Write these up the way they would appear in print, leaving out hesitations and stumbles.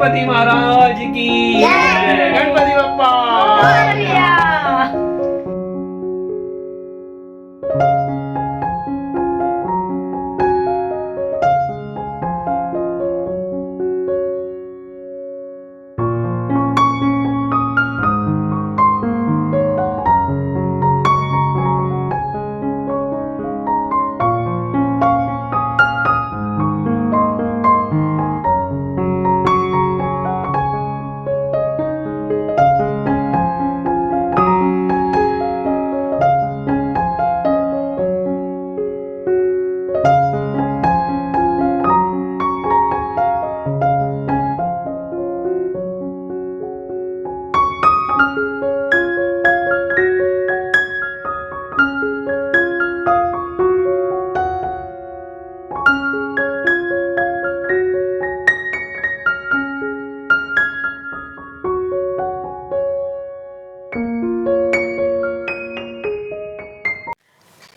गणपति महाराज की जय। गणपति बप्पा।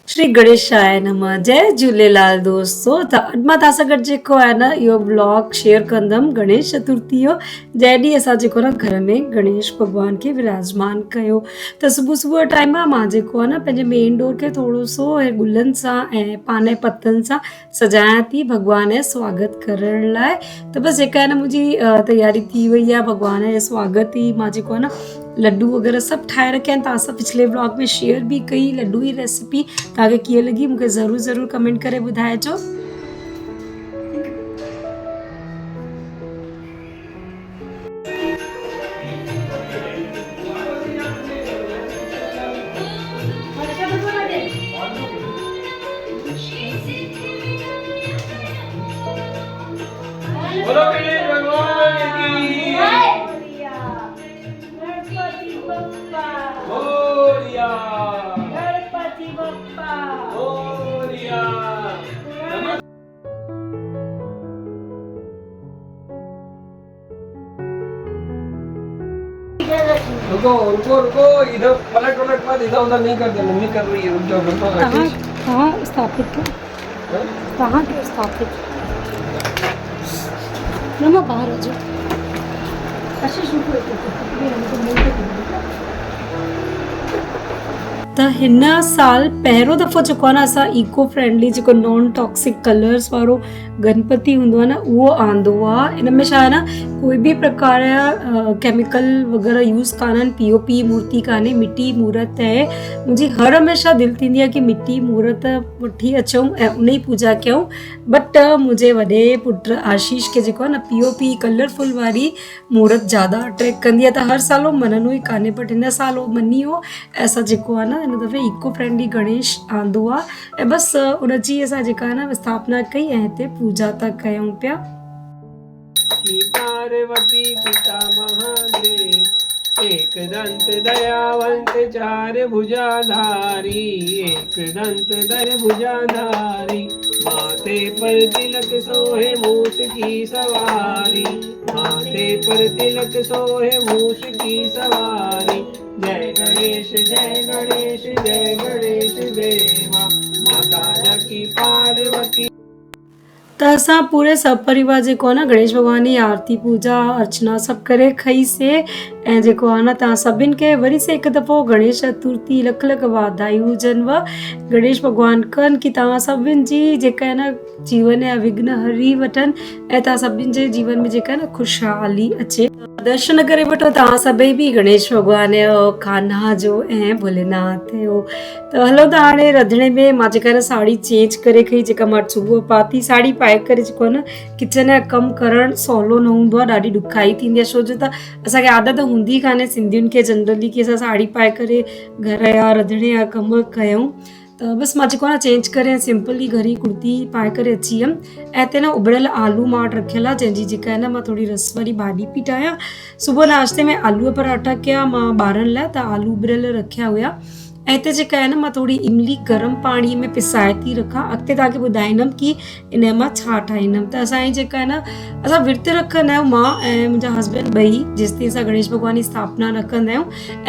श्री गणेशाय नमः। जय झूलेलाल दोस्तों। त अॼु मां तव्हां सां गॾु जेको आहे न इहो ब्लॉग शेयर कंदमि गणेश चतुर्थी जो, जंहिं ॾींहुं असां जेको न घर में गणेश भॻवान खे विराजमान कयो। त सुबुह सुबुह जो टाइम आहे, मां जेको आहे न पंहिंजे मेन डोर खे थोरो सो गुलनि सां ऐं पाने पतनि सां सजायां थी भॻवान जो स्वागत करण लाइ। त बसि जेका आहे न मुंहिंजी तयारी थी वई आहे भॻवान जे स्वागत जी। मां जेको आहे न लड्डू वग़ैरह सभु ठाहे रखिया आहिनि, तव्हां सां पिछले ब्लॉग में शेयर बि कई लड्डू जी रेसिपी। तव्हांखे कीअं लॻी मूंखे ज़रूरु ज़रूरु कमेंट करे ॿुधाइजो। बोलो गणेश भगवान की गणपति बप्पा मोरिया। गणपति बप्पा मोरिया। रुको रुको रुको, इधर पलट पलट मत, इधर उधर नहीं कर दे, मम्मी कर रही है। रुक जाओ, रुको आशीष। कहाँ स्थापित हो? कहाँ क्यों स्थापित? नमः बाहर हो जाओ। आशीष रुको त हिन साल पहिरियों दफ़ो जेको आहे न असां इको फ्रेंडली जेको नॉन टॉक्सिक कलर्स वारो गणपति हूंदो आहे न उहो आंदो आहे। इन में छा आहे न कोई बि प्रकार जा केमिकल वग़ैरह यूज़ कान्हनि, पीओपी मूर्ति कान्हे, मिटी मूर्त आहे। मुंहिंजी हर हमेशह दिलि थींदी आहे कि मिटी मूर्त वठी अचूं ऐं उन जी पूजा कयूं, बट मुंहिंजे वॾे पुट आशीष खे जेको आहे न पीओपी कलरफुल वारी मूर्त ज़्यादा अट्रैक्ट कंदी आहे, त हर साल उहो मञंदो ई कान्हे। बट हिन साल उहो मञी वियो ऐं असां जेको आहे न हिन दफ़े इको फ्रेंडली गणेश आंदो आहे ऐं बसि उनजी असां जेका आहे न स्थापना कई ऐं हिते पूजा था कयूं पिया। पार्वती पिता महादेव, एक दंत दयावंत चार भुजाधारी, एक दंत दय भुजाधारी, माथे पर तिलक सोहे मूस की सवारी, माथे पर तिलक सोहे मूस की सवारी। जय गणेश जय गणेश जय गणेश देवा, माता की पार्वती। त असां पूरे सपरिवार जेको आहे न गणेश भॻवान जी आरती पूजा अर्चना सभु करे खईसीं ऐं जेको आहे न तव्हां सभिनि खे वरी से हिकु दफ़ो गणेश चतुर्थी लख लख वाधायूं हुजनिव। गणेश भॻवान कनि कि तव्हां सभिनि जी जेका आहे न जीवन जा विघ्न हरी वठनि ऐं तव्हां सभिनि जे जीवन में जेका आहे न ख़ुशहाली अचे। दर्शन करे वठो तव्हां सभई बि गणेश भॻवान जो, कान्हा जो ऐं भोलेनाथ जो। त हलो त हाणे रंधिणे में मां जेका आहे न साड़ी चेंज करे खई, जेका मां सुबुह पाती साड़ी पाए करे जेको आहे न किचन जा कमु करणु सवलो न हूंदो आहे, ॾाढी ॾुखाई थींदी आहे। छो जो त असांखे आदत हूंदी कान्हे सिंधियुनि खे जनरली कि असां साड़ी पाए करे घर जा रंधिणे जा कमु कयूं। त बसि मां जेको आहे न चेंज करे सिंपल ई घरी कुर्ती पाए करे अची वियमि ऐं हिते न उबड़ियल आलू मां वटि रखियल आहे, जंहिंजी जेका आहे न मां थोरी रस वारी भाॼी पई ठाहियां। सुबुह नाश्ते में आलूअ पराठा कया मां ॿारनि लाइ, त आलू उबड़ियल रखिया हुया। ऐं हिते जेका आहे न मां थोरी इमली गरम पाणीअ में पिसाए थी रखां, अॻिते तव्हांखे ॿुधाईंदमि कि इन मां छा ठाहींदमि। त असांजी जेका आहे न असां विर्त रखंदा आहियूं, मां ऐं मुंहिंजा हस्बैंड ॿई, जेसिताईं असां गणेश भॻवान जी स्थापना न कंदा आहियूं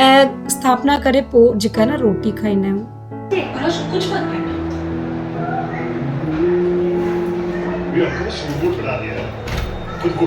ऐं स्थापना करे पोइ जेका आहे न रोटी खाईंदा आहियूं। कुछ मत Ready?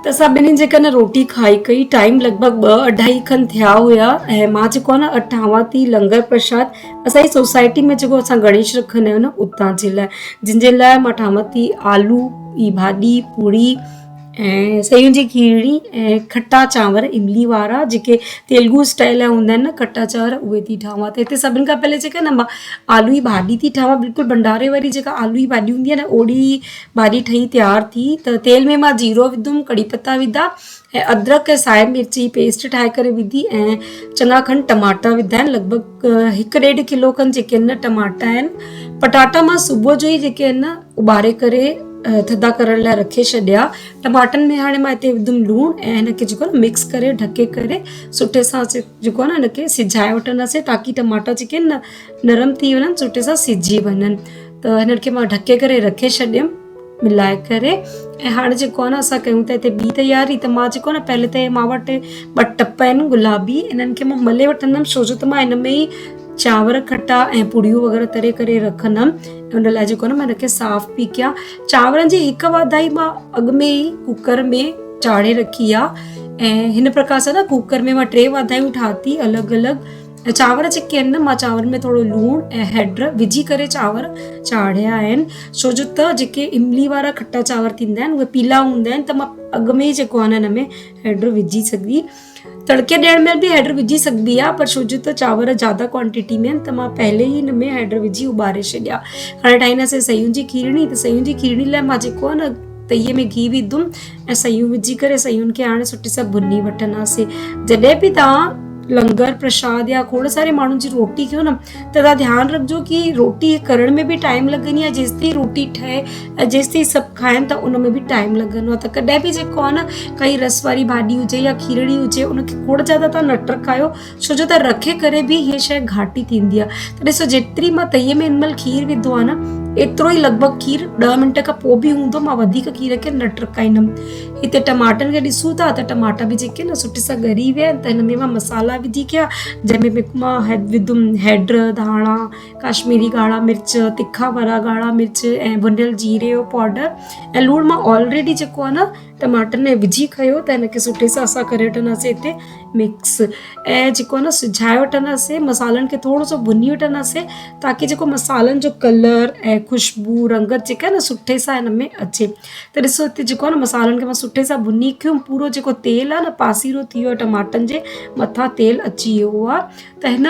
त सभिनी जेका न रोटी खाई कई टाइम लॻभॻि 2-2.5 खनि थिया हुया ऐं मां जेको आहे न ठावां थी लंगर प्रसाद असांजी सोसाइटी में जेको असां गणेश रखंदा आहियूं न उतां जे लाइ, जिन जे लाइ मां ठावां थी आलू जी भाॼी पूड़ी ऐं सयूं जी खीरणी ऐं खटा चांवर इमली वारा जेके तेलुगु स्टाइल जा हूंदा आहिनि न खटा चांवर उहे थी ठावां। त हिते सभिनि खां पहले जेका न मां आलू जी भाॼी थी ठावां, बिल्कुलु भंडारे वारी जेका आलू जी भाॼी हूंदी आहे न ओड़ी भाॼी ठही तयारु थी। त तेल में मां जीरो विधुमि, कड़ी पत्ता विधा ऐं अदरक ऐं साए मिर्च जी पेस्ट ठाहे करे विधी ऐं चङा खनि टमाटा विधा आहिनि, लॻभॻि 1-1.5 किलो खनि जेके आहिनि न टमाटा आहिनि। पटाटा मां सुबुह जो ई जेके आहिनि न उॿारे करे थधा करण लाइ रखे छॾिया। टमाटनि में हाणे मां हिते विधुमि लूणु ऐं हिनखे जेको आहे मिक्स करे ढके करे सुठे सां जेको आहे न हिनखे सिझाए वठंदासीं ताकी टमाटा जेके आहिनि न नरम थी वञनि, सुठे सां सिझी वञनि। त हिनखे मां ढके करे रखे छॾियमि मिलाए करे। ऐं हाणे जेको आहे न असां कयूं था हिते ॿी तयारी। त मां जेको आहे न पहले त मां वटि 2 टप आहिनि गुलाबी, इन्हनि खे मां मले वठंदमि छो जो त मां हिन में ई चांवर खटा ऐं पुड़ियूं वग़ैरह तरे करे रखंदमि। उन लाइ जेको आहे न मां हिनखे साफ़ु पई कयां। चांवरनि जी हिकु वाधाई मां अॻु में ई कुकर में चाढ़े रखी आहे ऐं हिन प्रकार सां न कुकर में मां 3 वाधायूं ठाती अलॻि अलॻि। चांवर जेके आहिनि न मां चांवर में थोरो लूणु ऐं हैड विझी करे चांवर चाढ़िया आहिनि छो जो त जेके इमली वारा खटा चांवर थींदा आहिनि उहे पीला हूंदा आहिनि। त मां अॻु में ई जेको आहे न हिन में हैड विझी सघी, तड़के ॾियण में बि हैड विझी सघबी आहे, पर छो जो त चांवर ज़्यादा क्वांटिटी में आहिनि त मां पहले ई हिन में हैड विझी उॿारे छॾिया। हाणे ठाहींदासीं सयूं जी खीरणी। त सयूं जी खीरणी लाइ मां जेको आहे न तईअ में घी विधुमि ऐं सयूं विझी करे सयुनि खे हाणे सुठे सां भुनी वठंदासीं। जॾहिं बि तव्हां लंगर प्रसाद या खोड़ सारे माण्हुनि जी रोटी कयो न त तव्हां ध्यानु रखिजो कि रोटी करण में बि टाइम लॻंदी आहे, जेसिताईं रोटी ठहे ऐं जेसिताईं सभु खाइनि त उन में बि टाइम लॻंदो आहे। त कॾहिं बि जेको आहे न काई रस वारी भाॼी हुजे या खीरणी हुजे उनखे खोड़ ज़्यादा तव्हां न टरकायो छो जो त रखे करे बि हीअ शइ घाटी थींदी आहे। त ॾिसो जेतिरी मां तईअ में हिन महिल खीर विधो आहे न एतिरो ई लॻभॻि खीर 10 मिंट खां पोइ बि हूंदो, मां वधीक खीर खे न टरकाईंदमि। हिते टमाटनि खे ॾिसूं था त टमाटा बि जेके न सुठे सां ॻरी विया आहिनि। त हिन में मां मसाला विझी कया जंहिंमें मां विधुमि हैड, धाणा, काश्मीरी ॻाढ़ा मिर्च, तिखा वारा ॻाढ़ा मिर्च ऐं भुनियल जीरे जो पाउडर ऐं लूणु मां ऑलरेडी जेको आहे न टमाटनि में विझी खयो। त हिनखे सुठे सां असां करे वठंदासीं हिते मिक्स ऐं जेको आहे न सिझाए वठंदासीं, मसालनि खे थोरो सो भुनी वठंदासीं ताकी जेको मसालनि जो कलर ऐं ख़ुशबू रंगत जेका आहे न सुठे सां हिन में अचे। त ॾिसो हिते जेको आहे न मसालनि खे मां सुठे सां भुनी कयुमि, पूरो जेको तेल आहे न पासीरो थी वियो, टमाटनि जे मथां तेल अची वियो आहे। त हिन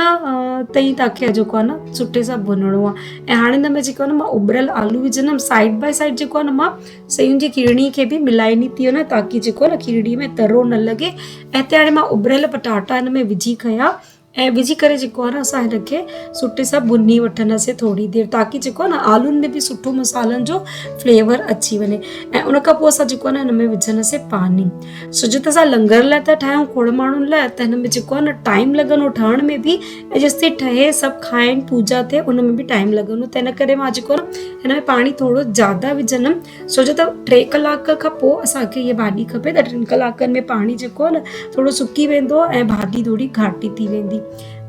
तई तव्हांखे जेको आहे न सुठे सां भुनणो आहे। ऐं हाणे हिन में जेको आहे न मां उबरियल आलू विझंदमि, साइड बाय साइड जेको आहे न मां सयुनि जी खीरणी खे बि मिलाईंदी थी वञा ताकी जेको आहे न खीरणी में तरो न लॻे। ऐं हिते हाणे मां उबरियल पटाटा हिन में विझी खया ऐं विझी करे जेको आहे न असां हिनखे सुठे सां भुनी वठंदासीं थोरी देरि ताकी जेको आहे न आलूनि में बि सुठो मसालनि जो फ्लेवर अची वञे। ऐं उन खां पोइ असां जेको आहे न हिन में विझंदासीं पानी छो जो त असां लंगर लाइ था ठाहियूं खोड़ माण्हुनि लाइ। त हिन में जेको आहे न टाइम लॻंदो ठहण में बि ऐं जेसिताईं ठहे सभु खाइनि पूजा थिए उन में बि टाइम लॻंदो। त हिन करे मां जेको आहे न हिन में पाणी थोरो ज़्यादा विझंदमि छो जो त 3 कलाक खां पोइ असांखे हीअ भाॼी खपे। त 3 कलाकनि में पाणी जेको आहे न थोरो सुकी वेंदो ऐं भाॼी थोरी घाटी थी वेंदी।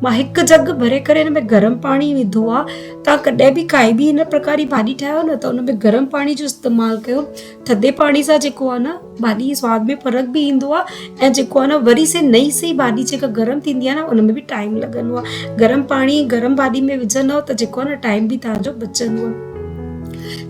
मां 1 जग भरे करे हिन में गरम पाणी विधो आहे। तव्हां कॾहिं बि काई बि हिन प्रकार जी भाॼी ठाहियो न त उन में गरम पाणी जो इस्तेमालु कयो। थधे पाणी सां जेको आहे न भाॼी जे सवाद में फ़र्क़ु बि ईंदो आहे ऐं जेको आहे न वरी से नई सी भाॼी जेका गरम थींदी आहे न उन में बि टाइम लॻंदो आहे। गरम पाणी गरम भाॼी में विझंदव त जेको आहे न टाइम बि तव्हांजो बचंदो आहे।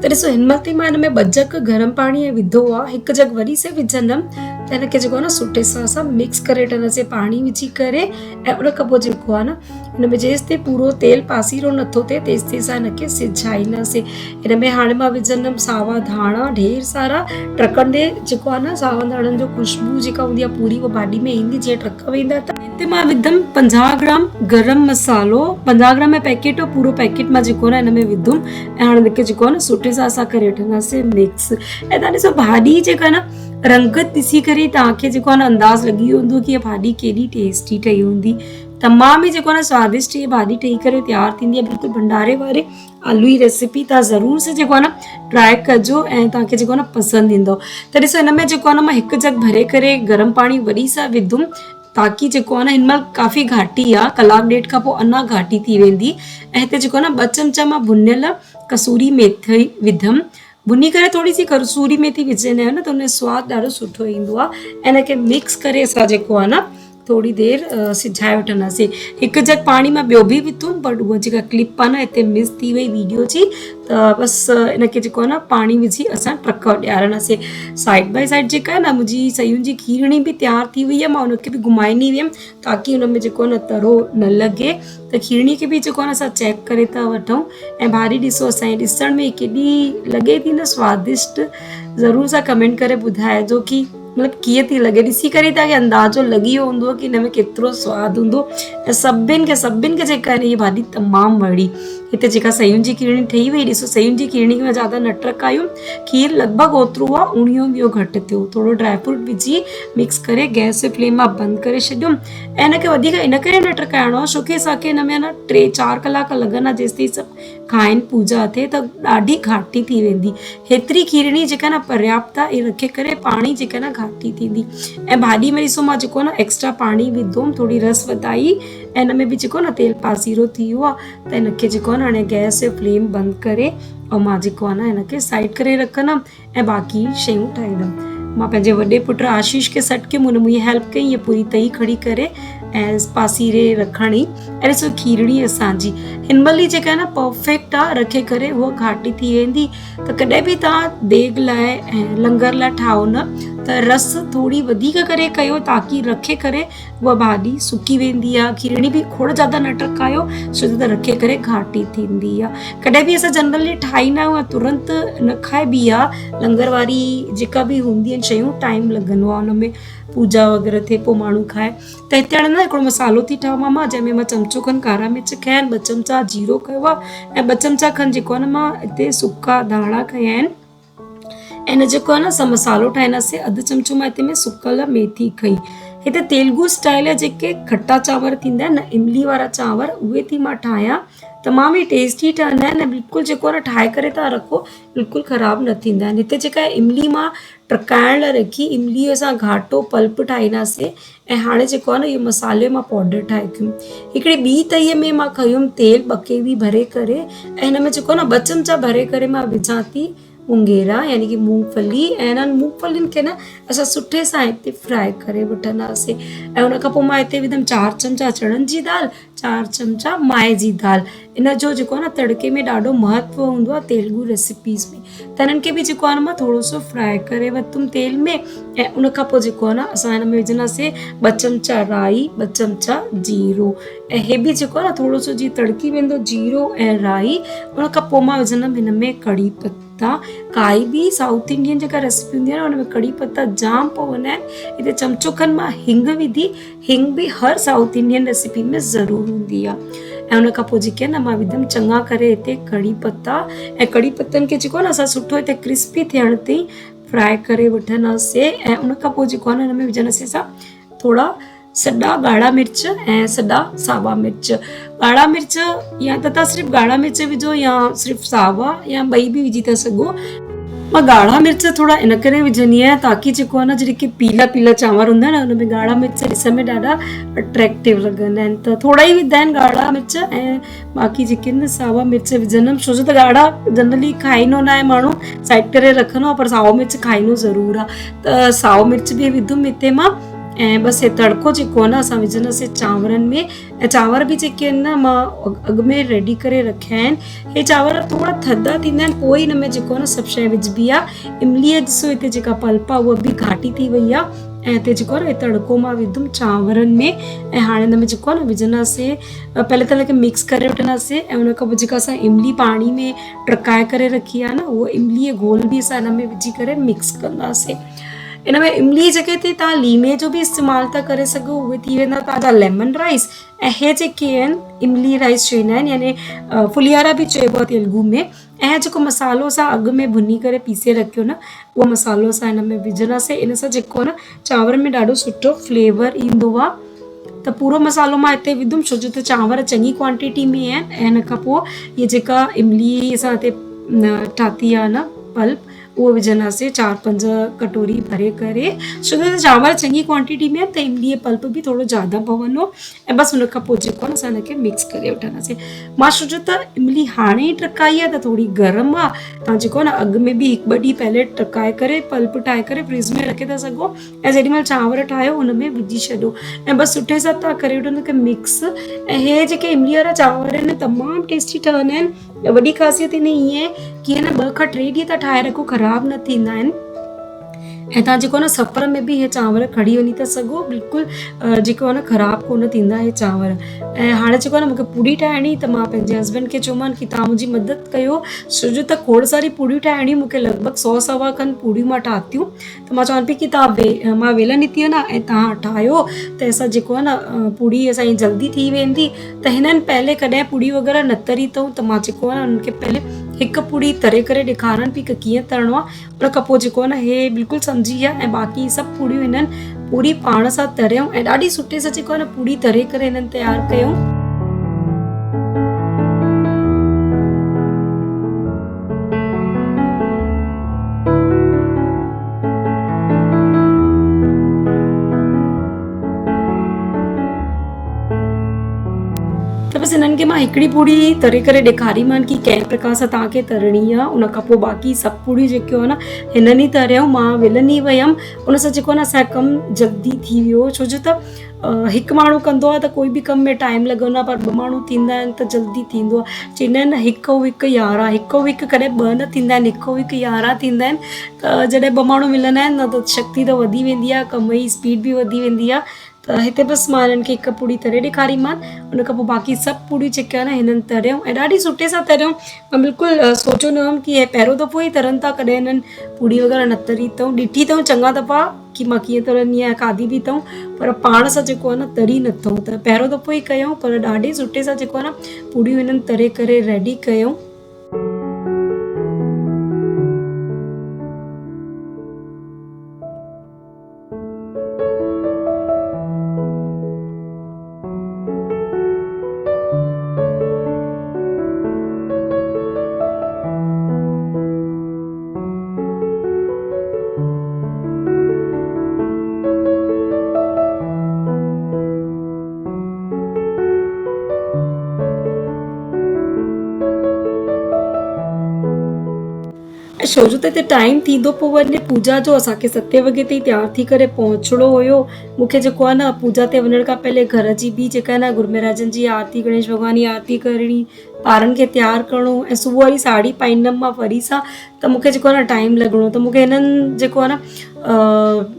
त ॾिसो हिन महिल ताईं मां हिन में 2 जग गरम पाणी विधो आहे, 1 जग वरी से विझंदमि। त हिनखे जेको आहे न सुठे सां असां मिक्स करे वठंदासीं पाणी विझी करे। ऐं उन खां पोइ जेको आहे न हिन में जेसिताईं पूरो तेल पासीरो नथो थिए तेसिताईं असां हिनखे सिझाईंदासीं। हिन में हाणे मां विझंदमि सावा धाणा ढेर सारा टहिकंदे जेको आहे न सावा धाणनि जो ख़ुशबू जेका हूंदी आहे पूरी उहा भाॼी में ईंदी जीअं टहिक वेंदा। त हिते मां विधमि 50 ग्राम गरम मसालो, 50 ग्राम जो पैकेट हो, पूरो पैकेट मां जेको आहे न हिन में विधुमि। ऐं हाणे हिनखे जेको आहे न सुठे सां असां करे वठंदासीं मिक्स। ऐं तव्हां ॾिसो भाॼी जेका न रंगत ॾिसी करे तव्हांखे जेको आहे न अंदाज़ लॻी वेंदो कि हीअ भाॼी केॾी टेस्टी ठही हूंदी। तमामु ई जेको आहे न स्वादिष्ट इहा भाॼी ठही करे तयारु थींदी आहे। बिल्कुलु भंडारे वारे आलू जी रेसिपी तव्हां ज़रूर सां जेको आहे न ट्राए कजो ऐं तव्हांखे जेको आहे न पसंदि ईंदो। त ॾिसो हिन में जेको आहे न मां हिकु जग भरे करे गरम पाणी वरी सां विधुमि ताकी जेको आहे न हिन महिल काफ़ी घाटी आहे, कलाकु ॾेढ खां पोइ अञा घाटी थी वेंदी। ऐं हिते जेको आहे न 2 चमचा मां भुनियल कसूरी मेथी विधमि। भुनी करे थोरी सी कसूरी मेथी विझंदा आहियूं न त हुन जो सवादु ॾाढो सुठो ईंदो आहे। ऐं हिनखे मिक्स करे असां जेको आहे न थोड़ी देरि सिझाए वठंदासीं। हिकु जग पाणी मां ॿियो बि विधुमि बट उहा जेका क्लिप आहे न हिते मिस थी वई वीडियो जी, त बसि इनखे जेको आहे न पाणी विझी असां टक ॾियारंदासीं। साइड बाय साइड जेका आहे न मुंहिंजी सयुनि जी खीरणी बि तयारु थी वई आहे। मां हुनखे बि घुमाईंदी वियमि ताकी हुन में जेको आहे न तरो न लॻे। त खीरणी खे बि जेको आहे न असां चेक करे था वठूं। ऐं भाॼी ॾिसो असांजे ॾिसण में केॾी लॻे थी न स्वादिष्ट, ज़रूर सां कमेंट करे ॿुधाइजो की मतिलबु कीअं थी लॻे। ॾिसी करे तव्हांखे अंदाज़ो लॻी वियो हूंदो की हिन में केतिरो सवादु हूंदो। ऐं सभिनि खे जेका आहे इहा भाॼी तमामु वणी। हिते जेका सयुनि जी खीरणी ठही वई, ॾिसो सयुनि जी खीरणी में ज़्यादा न टहिकायूं, खीर लॻभॻि ओतिरो आहे, उणियो ॿियो घटि थियो। थोरो ड्राई फ्रूट विझी मिक्स करे गैस जो फ्लेम मां बंदि करे छॾियुमि। ऐं हिनखे वधीक इन करे न टहिकाइणो आहे छोकी असांखे हिन में न 3-4 कलाक लॻंदा जेसिताईं सभु खाइनि पूजा थिए त ॾाढी घाटी थी वेंदी। हेतिरी खीरणी जेका न पर्याप्त आहे, इहा रखे करे पाणी जेका न घाटी थींदी। ऐं भाॼी में ॾिसो मां जेको आहे न एक्स्ट्रा पाणी विधोमि, थोरी रस वधाई ऐं हिन में बि जेको न तेल पासीरो थी वियो आहे। त हिनखे जेको आहे न हाणे गैस जो फ्लेम बंदि करे ऐं मां जेको आहे न हिनखे साइड करे रखंदमि ऐं बाक़ी शयूं ठाहींदमि। मां पंहिंजे वॾे पुटु आशीष खे सॾु कयमि, हुन मुंहिंजी हेल्प कई हीअ पूरी तई खड़ी करे ऐं पासीरे रखणी। ऐं ॾिसो खीरणी असांजी हिन महिल ई जेका आहे न परफेक्ट आहे, रखे करे उहा घाटी थी वेंदी। त कॾहिं बि तव्हां देग लाइ ऐं लंगर लाइ ठाहो न त रस थोरी वधीक करे कयो ताकी रखे करे उहा भाॼी सुकी वेंदी आहे। खीरणी बि खोड़ ज़्यादा न टहिकायो छो त रखे करे घाटी थींदी आहे। कॾहिं बि असां जनरली ठाहींदा आहियूं ऐं तुरंत न खाइबी आहे। लंगर वारी जेका बि हूंदी आहिनि शयूं टाइम लॻंदो आहे हुन में, पूजा वग़ैरह थिए पोइ माण्हू खाए। त हिते हाणे न हिकिड़ो मसालो थी ठाहियां मां, जंहिंमें मां चमचो खनि कारा मिर्च खया आहिनि, 2 चमचा जीरो कयो आहे ऐं 2 चमचा खनि जेको आहे न मां हिते सुका धाणा खया आहिनि। ऐं हिन जेको आहे न असां मसालो ठाहींदासीं। 1/2 चमचो मां हिते में सुकल मेथी खई। हिते तेलुगु स्टाइल जा जेके खटा चांवर थींदा आहिनि न, इमली वारा चांवर, उहे थी मां ठाहियां। तमामु ई टेस्टी ठहंदा आहिनि ऐं बिल्कुलु जेको आहे न ठाहे करे तव्हां रखो बिल्कुलु ख़राबु न थींदा आहिनि। हिते जेका इमली मां टहिकाइण लाइ रखी, इमली असां घाटो पल्प ठाहींदासीं। ऐं हाणे जेको आहे न इहो मसाले मां पाउडर ठाहे कयूं। हिकिड़ी ॿी तईअ में मां खयुमि तेल 2 केवी भरे करे ऐं हिन में जेको आहे न 2 चमचा भरे करे मां विझां थी मुंगेरा यानी कि मूंगफली। ऐं हिननि मूंगफलियुनि खे न असां सुठे सां हिते फ्राए करे वठंदासीं। ऐं हुन खां पोइ मां हिते विधमि 4 चमचा चणनि जी दाल, 4 चमचा माए जी दाल। इन जो जेको आहे न तड़के में ॾाढो महत्व हूंदो आहे तेलुगु रेसिपीज़ में। त हिननि खे बि जेको आहे न मां थोरो सो फ्राए करे वरितुमि तेल में। ऐं उन खां पोइ जेको आहे न असां हिन में विझंदासीं 2 चमचा राई, 2 चमचा जीरो। ऐं हे बि जेको आहे न थोरो सो जीअं तड़की वेंदो जीरो ऐं राई, उन खां पोइ मां विझंदमि हिन में कड़ी पत्ता। काई बि साउथ इंडियन जेका रेसिपी हूंदी आहे न हुन में कड़ी पत्ता जाम पवंदा आहिनि। हिते चमचो खनि मां हिंग विधी। हिंग बि हर साउथ इंडियन रेसिपी में ज़रूरु हूंदी आहे। ऐं उन खां पोइ जेके आहे न मां विधमि चङा करे हिते कड़ी पत्ता। ऐं कड़ी पत्तनि खे जेको आहे न असां सुठो हिते क्रिस्पी थियण ताईं फ्राए करे वठंदासीं। ऐं उन खां पोइ जेको आहे न हिन में विझंदासीं असां थोरा सॾा ॻाढ़ा मिर्च ऐं सॾा सावा मिर्च। ॻाढ़ा मिर्च या त तव्हां सिर्फ़ु ॻाढ़ा मिर्च विझो या सिर्फ़ु सावा या ॿई बि विझी था सघो। मां ॻाढ़ा मिर्च थोरा इन करे विझंदी आहियां ताकी जेको आहे न जेके पीला पीला चांवर हूंदा आहिनि हुन में ॻाढ़ा मिर्च ॾिसण में ॾाढा अट्रैक्टिव लॻंदा आहिनि। त थोरा ई विधा आहिनि ॻाढ़ा मिर्च ऐं बाक़ी जेके आहिनि सावा मिर्च विझंदमि छो जो त ॻाढ़ा जनरली खाईंदो न आहे माण्हू, साइड करे रखंदो आहे, पर साओ मिर्च खाईंदो ज़रूरु आहे। त साओ मिर्च बि विधुमि हिते मां। ऐं बसि हे तड़को जेको आहे न असां विझंदासीं चांवरनि में। ऐं चांवर बि जेके आहिनि न मां अॻु में रेडी करे रखिया आहिनि। हे चांवर थोरा थधा थींदा आहिनि पोइ हिन में जेको आहे न सभु शइ विझबी आहे। इमलीअ ॾिसो हिते जेका पल्प आहे उहा बि घाटी थी वई आहे। ऐं हिते जेको आहे न तड़को मां विधुमि चांवरनि में। ऐं हाणे हिन में जेको आहे न विझंदासीं, पहले त हिनखे मिक्स करे वठंदासीं। ऐं उन खां पोइ जेका असां इमली पाणी में टहिकाए करे रखी आहे न उहा इमली घोल बि असां हिन में विझी करे मिक्स कंदासीं। इन में इमली जॻह ते तव्हां लीमे जो बि इस्तेमालु था करे सघो, उहे थी वेंदा तव्हांजा लेमन राइस। ऐं हे जेके आहिनि इमली राइस चवंदा आहिनि यानी फुलियारा बि चइबो आहे तेलुगु में। ऐं जेको मसालो असां अॻु में भुनी करे पीसे रखियो न उहो मसालो असां हिन में विझंदासीं। इन सां जेको आहे न चांवर में ॾाढो सुठो फ्लेवर ईंदो आहे। त पूरो मसालो मां हिते विधुमि छो जो त चांवर चङी क्वांटिटी में आहिनि ऐं हिन खां पोइ इहा जेका इमली असां हिते ठाती आहे न पल्प उहो विझंदासीं 4-5 कटोरी भरे करे छो जो चांवर चङी क्वांटिटी में त इमली पल्प बि थोरो ज़्यादा पवंदो ऐं बसि हुन खां पोइ जेको आहे असां हिनखे मिक्स करे वठंदासीं। मां सोचियो त इमली हाणे ई टकाई आहे त थोरी गरम आहे, तव्हां जेको आहे न अॻु में बि 1-2 ॾींहं पहले टकाए करे पल्प ठाहे करे फ्रिज में रखे था सघो ऐं जेॾीमहिल चांवर ठाहियो हुन में विझी छॾियो ऐं बसि सुठे सां तव्हां करे वठो हुनखे मिक्स। ऐं हे जेके इमली वारा चांवर आहिनि तमामु टेस्टी ठहंदा आहिनि। वॾी ख़ासियत हिन ईअं की न 2 खां 3 ॾींहं था ठाहे रखो ख़राब न थींदा आहिनि ऐं तव्हां जेको आहे न सफ़र में बि इहे चांवर खणी वञी था सघो, बिल्कुलु जेको आहे न ख़राबु कोन थींदा इहे चांवर। ऐं हाणे जेको आहे न मूंखे पूड़ी ठाहिणी त मां पंहिंजे हस्बैंड खे चयोमांनि की तव्हां मुंहिंजी मदद कयो छो जो त खोड़ सारी पूड़ियूं ठाहिणी, मूंखे लॻभॻि 100-125 खनि पूड़ियूं मां ठातियूं त मां चवां पई की तव्हां मां वेलन निती न ऐं तव्हां ठाहियो त असां जेको आहे न पूड़ी असांजी जल्दी थी वेंदी। त हिननि पहले कॾहिं पूड़ी वग़ैरह न तरी अथऊं त मां जेको आहे न हुननि खे पहले हिकु पूड़ी तरे करे ॾेखारनि पई की कीअं तरणो आहे। उन खां पोइ जेको आहे न हे बिल्कुलु सम्झी विया ऐं बाक़ी सभु पूड़ियूं हिननि पूरी पाण सां तरियऊं ऐं ॾाढी सुठे सां जेको आहे न पूड़ी तरे करे हिननि तयारु कयूं। बसि हिननि खे मां हिकिड़ी पूड़ी तरे करे ॾेखारीमानि की कंहिं प्रकार सां तव्हांखे तरणी आहे। उन खां पोइ बाक़ी सभु पूड़ियूं जेके आहे न हिननि ई तरियऊं, मां वेलनि ई वयमि। उन सां जेको आहे न असांजो कमु जल्दी थी वियो छो जो त हिकु माण्हू कंदो आहे त कोई बि कम में टाइम लॻंदो आहे, पर 2 माण्हू थींदा आहिनि त जल्दी थींदो आहे। चवंदा आहिनि न 1 और 1 11, 1 और 1 कॾहिं 2 न थींदा आहिनि, 1 और 1 11 थींदा आहिनि। त जॾहिं 2 माण्हू मिलंदा आहिनि न त शक्ति त वधी वेंदी आहे, कम जी स्पीड बि वधी वेंदी आहे। त हिते बसि मां हिननि खे 1 पूड़ी तरे ॾेखारीमानि। उन खां पोइ बाक़ी सभु पूड़ियूं जेके आहे न हिननि तरियऊं ऐं ॾाढी सुठे सां तरियऊं। मां बिल्कुलु सोचियो न हुअमि की हे पहिरियों दफ़ो ई तरनि था, कॾहिं हिननि पूड़ी वग़ैरह न तरी अथऊं, ॾिठी अथऊं चङा दफ़ा की मां कीअं तरंदी आहियां, खाधी बि अथऊं, पर पाण सां जेको आहे न तरी न अथऊं। त पहिरियों दफ़ो ई कयूं पर ॾाढी सुठे सां जेको आहे न पूड़ियूं हिननि तरे करे रेडी कयूं। छो जो त हिते टाइम थींदो पोइ वञे पूजा जो, असांखे 7 वॻे ताईं तयारु थी करे पहुचणो हुयो। मूंखे जेको आहे न पूजा ते वञण खां पहले घर जी बि जेका आहे न गुरू महाराजनि जी आरती, गणेश भॻवान जी आरती करणी, ॿारनि खे तयारु करिणो ऐं सुबुह वारी साड़ी पाईंदमि मां वरी सां, त मूंखे जेको आहे न टाइम लॻणो। त मूंखे हिननि जेको आहे न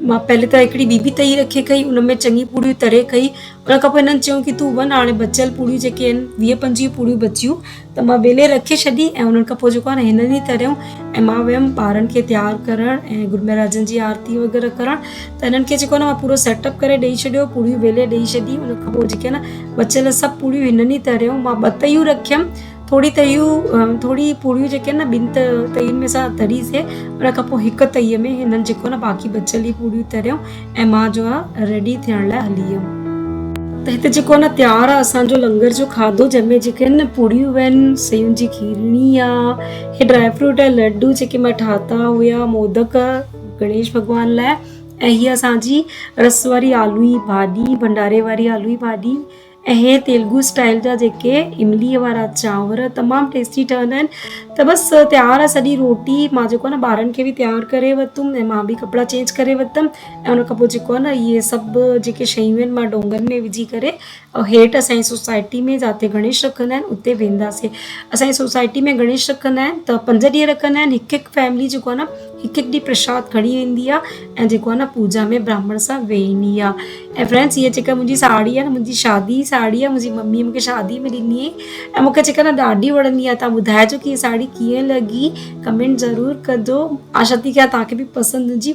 मां पहले त हिकिड़ी ॿी तई रखी कई, उन में चङी पूड़ियूं तरे कई। उन खां पोइ हिननि चयूं की तूं वञ, हाणे बचियल पूड़ियूं जेके आहिनि 20-25 पूड़ियूं बचियूं त मां वेले रखे छॾी ऐं उन्हनि खां पोइ जेको आहे न हिननि ई तरियऊं ऐं मां वियमि ॿारनि खे तयारु करणु ऐं गुरू महाराजनि जी आरती वग़ैरह करणु। त हिननि खे जेको आहे न मां पूरो सेटअप करे ॾेई छॾियो, पूड़ियूं वेले ॾेई छॾी। उन खां पोइ जेके आहे न बचियल सभु पूड़ियूं हिननि ई तरियऊं। मां 2 तयूं रखियमि, थोड़ी पूड़ियूं जेके आहिनि न 2 तयुनि में सां तरीसीं। उन खां पोइ 1 तईअ में हिननि जेको आहे न बाक़ी बचियल पूड़ियूं तरियऊं ऐं मां जो आहे रेडी थियण लाइ हली वियमि। त हिते जेको आहे न तयारु आहे असांजो लंगर जो खाधो, जंहिंमें जेके आहिनि न पूड़ियूं आहिनि, सेयुनि जी खीरणी आहे, हे ड्राई फ्रूट ऐं लड्डू जेके मां ठाता हुया, मोदक गणेश भॻवान लाइ, ऐं हीअ असांजी रस वारी आलू जी भाॼी, भंडारे वारी आलू जी भाॼी, ऐं हे तेलुगु स्टाइल जा जेके इमलीअ वारा चांवर तमामु टेस्टी ठहंदा आहिनि। त बसि तयारु आहे सॼी रोटी। मां जेको आहे न ॿारनि खे बि तयारु करे वरितुमि ऐं मां बि कपिड़ा चेंज करे वरितमि ऐं उन खां पोइ जेको आहे न इहे सभु जेके शयूं आहिनि मां डोंगनि में विझी करे हेठि असांजी सोसाइटी में जिते गणेश रखंदा आहिनि उते वेंदासीं। असांजी सोसाइटी में गणेश रखंदा आहिनि त 5 ॾींहं रखंदा आहिनि। हिकु फैमिली जेको आहे न हिकु ॾींहुं प्रसाद खणी वेंदी आहे ऐं जेको आहे न पूजा में ब्राह्मण सां वेहंदी आहे। ऐं फ्रेंड्स, हीअ जेका मुंहिंजी साड़ी आहे न, मुंहिंजी शादी साड़ी आहे, मुंहिंजी मम्मीअ मूंखे शादी में ॾिनी हुई ऐं मूंखे जेका न ॾाढी वणंदी आहे। तव्हां ॿुधाइजो की हीअ साड़ी कीअं लॻी, कमेंट ज़रूरु कजो। आशा थी कयां तव्हांखे बि पसंदि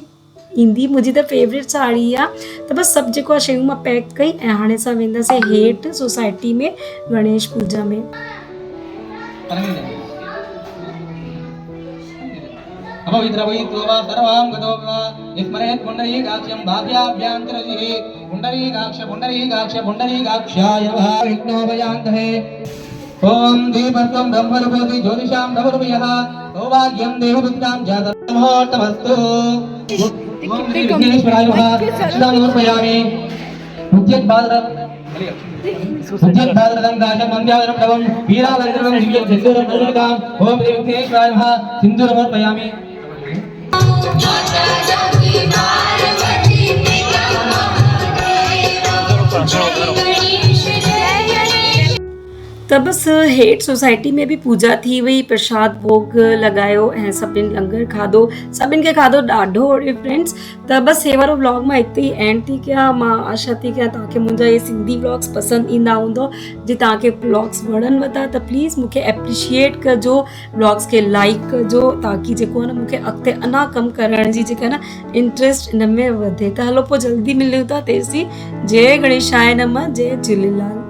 ईंदी। मुंहिंजी त फेवरेट साड़ी आहे। त बसि सभु जेको आहे शयूं मां पैक कई ऐं हाणे असां वेंदासीं हेठि सोसाइटी में गणेश पूजा में। अभविद्रवैत्वा सर्वां गतो विस्मरेत् पुण्डरीकाक्ष्यं भाव्याभ्यां तिरजिः पुंडरीकाक्ष पुंडरीकाक्ष पुंडरीकाक्षाय नमः विघ्नोपशान्तये ओम दीपत्वं ब्रह्मरूपति ज्योतिषां प्रभुर्भयः सौभाग्यं देवपुत्रां जातमस्तु ओम श्री विघ्नेश्वराय नमः अक्षतानि समर्पयामि उद्यद्भाद्रदं दाशं मन्द्यावनं नवं वीरावन्द्रं दिव्यं सिन्दूरं नमस्कां ओम श्री विघ्नेश्वराय नमः सिन्दूरमर्पयामि त बस हेठ सोसाइटी में भी पूजा थी वई, प्रसाद भोग लगायो ऐं सभिनि लंगर खाधो, सभिनि खे खाधो ॾाढो वणे फ्रेंड्स। त बसि हे वारो व्लॉग मां हिते ई एंड थी कयां। मां आशा थी कयां तव्हांखे मुंहिंजा इहे सिंधी व्लॉग्स पसंदि ईंदा हूंदो। जे तव्हांखे व्लॉग्स वणनि था त प्लीज़ मूंखे एप्रिशिएट कजो, व्लॉग्स खे लाइक कजो, ताकी जेको आहे न मूंखे अॻिते अञा कमु करण जी जेका न इंट्रस्ट इन में वधे। त हलो पोइ जल्दी मिलूं था तेसीं। जय गणेशाय नमः, जय झूलेलाल।